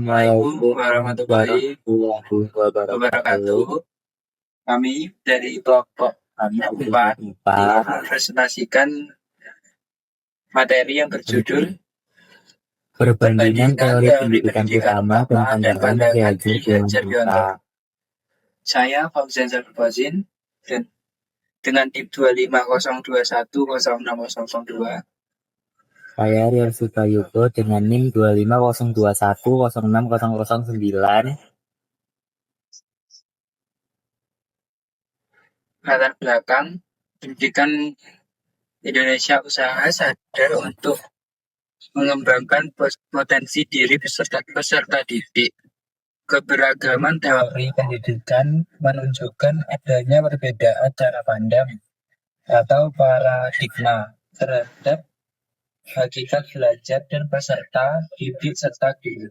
Assalamualaikum warahmatullahi wabarakatuh. Kami dari kelompok 4 mempresentasikan materi yang berjudul Perbandingan teori pendidikan utama dan pandangan Ki Hajar Dewantara. Saya Fauzan Zalfazin dan dengan tim 250210602. Saya Rian Sukayuko dengan NIM 25021060009. Latar belakang pendidikan Indonesia usaha sadar untuk mengembangkan potensi diri peserta didik. Keberagaman teori pendidikan menunjukkan adanya perbedaan cara pandang atau paradigma terhadap hakikat belajar dan peserta didik serta guru.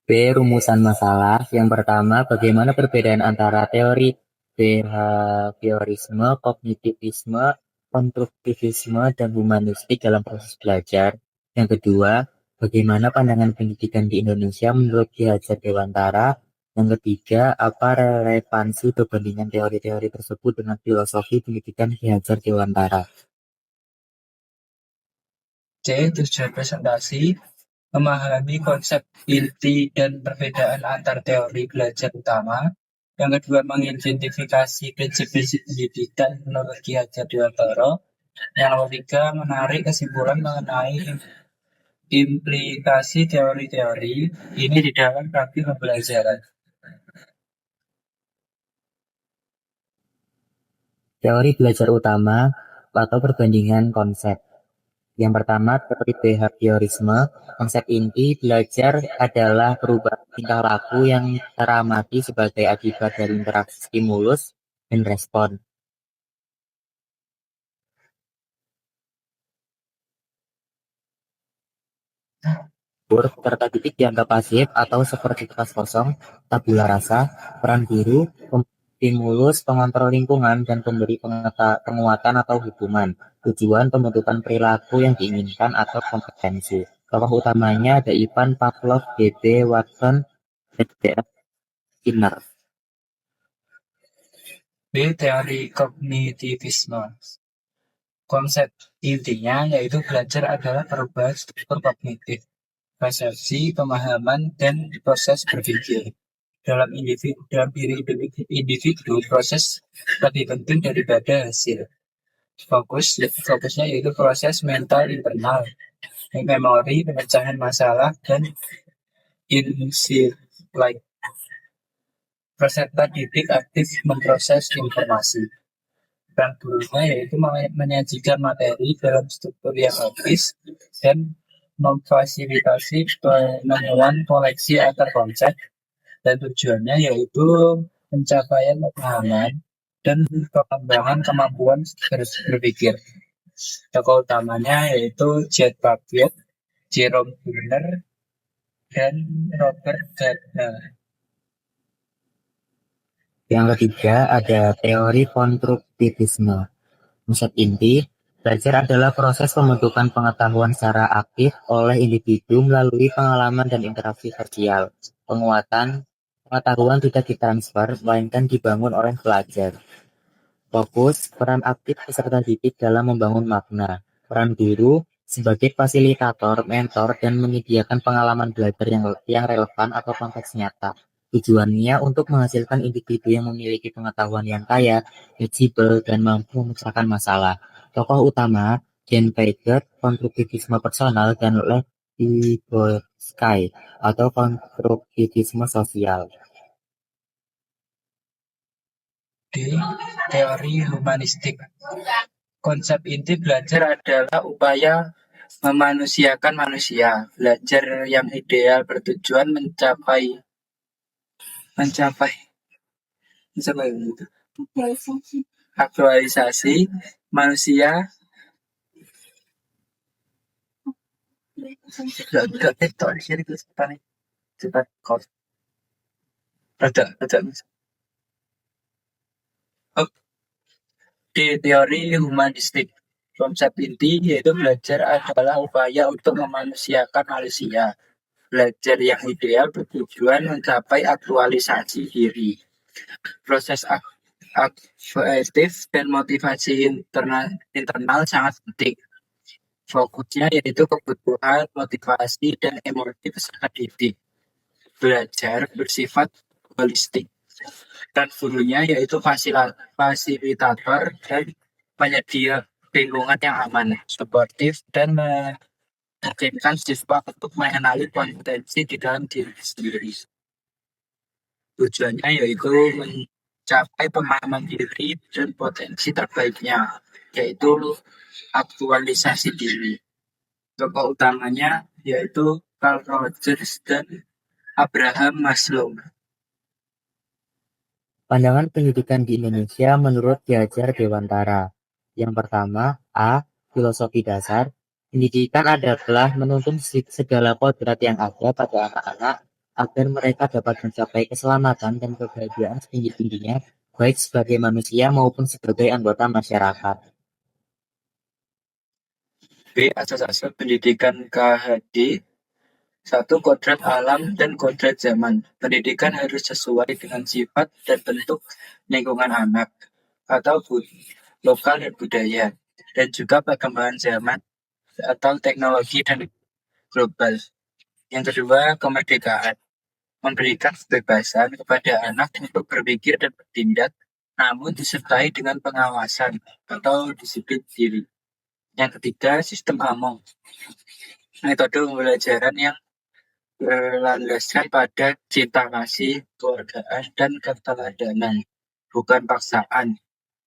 B. Rumusan masalah. Yang pertama, bagaimana perbedaan antara teori behaviorisme, kognitivisme, konstruktivisme, dan humanistik dalam proses belajar. Yang kedua, bagaimana pandangan pendidikan di Indonesia menurut Ki Hajar Dewantara. Yang ketiga, apa relevansi perbandingan teori-teori tersebut dengan filosofi pendidikan Ki Hajar Dewantara. C. Tujuan presentasi memahami konsep inti dan perbedaan antar teori belajar utama. Yang kedua, mengidentifikasi prinsip-prinsip pendidikan menurut Ki Hajar Dewantara. Yang ketiga, menarik kesimpulan mengenai implikasi teori-teori ini di dalam praktik pembelajaran. Teori belajar utama atau perbandingan konsep. Yang pertama, teori behaviorisme. Konsep inti belajar adalah perubahan tingkah laku yang teramati sebagai akibat dari interaksi stimulus dan respon. Peserta didik dianggap pasif atau seperti kertas kosong, tabula rasa, peran guru, stimulus, pengontrol lingkungan, dan pemberi penguatan atau hukuman. Tujuan pembentukan perilaku yang diinginkan atau kompetensi. Tokoh utamanya ada Ivan Pavlov, D.B. Watson, dan D.F. Skinner. B. Teori kognitivisme. Konsep intinya yaitu belajar adalah perubahan struktur kognitif, persepsi, pemahaman, dan proses berpikir. Dalam diri individu, proses lebih penting daripada hasil. Fokusnya yaitu proses mental internal, memori, pemecahan masalah, dan insight. Peserta didik aktif memproses informasi. Peran gurunya yaitu menyajikan materi dalam struktur yang logis dan memfasilitasi penemuan koleksi antar konsep, dan tujuannya yaitu pencapaian pemahaman dan pengembangan kemampuan berpikir. Tokoh utamanya yaitu Jet Babiot, Jerome Bruner, dan Robert Gardner. Yang ketiga ada teori konstruktivisme. Konsep inti, belajar adalah proses pembentukan pengetahuan secara aktif oleh individu melalui pengalaman dan interaksi sosial. Pengetahuan tidak ditransfer, melainkan dibangun oleh pelajar. Fokus, peran aktif peserta didik dalam membangun makna. Peran guru sebagai fasilitator, mentor, dan menyediakan pengalaman belajar yang relevan atau konteks nyata. Tujuannya untuk menghasilkan individu yang memiliki pengetahuan yang kaya, fleksibel, dan mampu memecahkan masalah. Tokoh utama, Jen Paget, konstruktivisme personal, dan Lev Vygotsky, atau konstruktivisme sosial. D. Teori humanistik. Konsep inti belajar adalah upaya memanusiakan manusia. Belajar yang ideal bertujuan mencapai aktualisasi manusia di teori humanistik. Konsep inti yaitu belajar adalah upaya untuk memanusiakan manusia. Belajar yang ideal bertujuan mencapai aktualisasi diri. Proses afektif dan motivasi internal sangat penting. Fokusnya yaitu kebutuhan, motivasi, dan emosi peserta didik. Belajar bersifat holistik. Dan gurunya yaitu fasilitator dan penyedia lingkungan yang aman, suportif, dan memungkinkan siswa untuk mengenali kompetensi di dalam diri sendiri. Tujuannya yaitu mencapai pemahaman diri dan potensi terbaiknya, yaitu aktualisasi diri. Tokoh utamanya yaitu Carl Rogers dan Abraham Maslow. Pandangan pendidikan di Indonesia menurut Ki Hajar Dewantara. Yang pertama, A. Filosofi dasar. Pendidikan adalah menuntun segala kodrat yang ada pada anak-anak agar mereka dapat mencapai keselamatan dan kebahagiaan setinggi-tingginya, baik sebagai manusia maupun sebagai anggota masyarakat. B. Asas-asas pendidikan KHD. 1. Kodrat alam dan kodrat zaman. Pendidikan harus sesuai dengan sifat dan bentuk lingkungan anak atau lokal dan budaya, dan juga perkembangan zaman atau teknologi dan global. Yang kedua, kemerdekaan. Memberikan kebebasan kepada anak untuk berpikir dan bertindak, namun disertai dengan pengawasan atau disiplin diri. Yang ketiga, sistem AMO. Metode pembelajaran yang berlandaskan pada cinta kasih, keluargaan, dan keteladanan, bukan paksaan,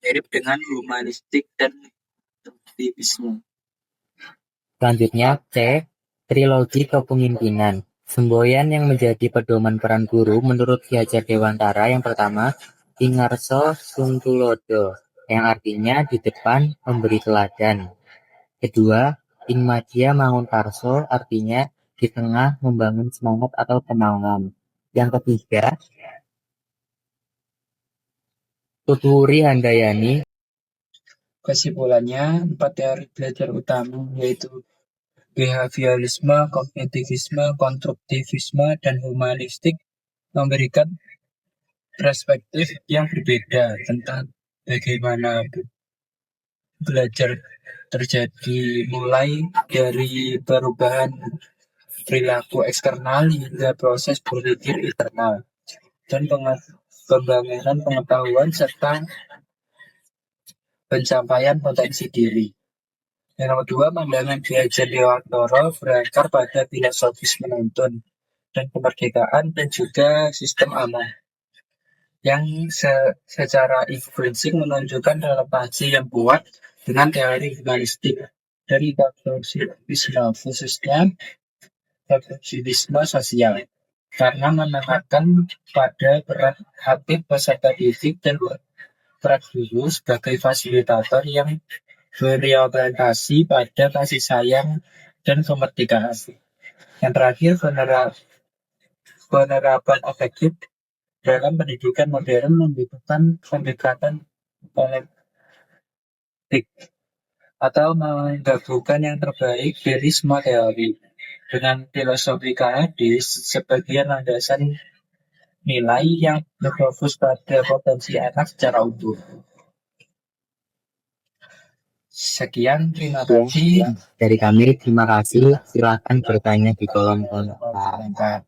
mirip dengan humanistik dan aktivisme. Selanjutnya, C. Trilogi kepemimpinan. Semboyan yang menjadi pedoman peran guru menurut Ki Hajar Dewantara. Yang pertama, Ingarso Sungtulodo, yang artinya di depan memberi teladan. Kedua, Ingmadya Mangunkarso, artinya di tengah membangun semangat atau kemauan. Yang ketiga, Tuturi Handayani. Kesimpulannya, 4 teori belajar utama yaitu behaviorisme, kognitivisme, konstruktivisme, dan humanistik memberikan perspektif yang berbeda tentang bagaimana belajar terjadi, mulai dari perubahan perilaku eksternal hingga proses berpikir internal, dan pembangunan pengetahuan serta pencapaian potensi diri. Yang kedua, pandangan Ki Hajar Dewantara berakar pada filosofis menuntun dan kemerdekaan dan juga sistem aman yang secara influencing menunjukkan relevansi yang kuat dengan teori humanistik dari konstruktivisme, khususnya konstruktivisme sosial, karena menekankan pada peran aktif peserta didik dan peran guru sebagai fasilitator yang berorientasi pada kasih sayang dan kemerdekaan. Yang terakhir, penerapan efektif dalam pendidikan modern membutuhkan pendekatan kolektif atau menggabungkan yang terbaik dari semua teori dengan filosofi KHD sebagai landasan nilai yang berfokus pada potensi anak secara utuh. Sekian, terima kasih. Dari kami, terima kasih. Silakan bertanya di kolom komentar.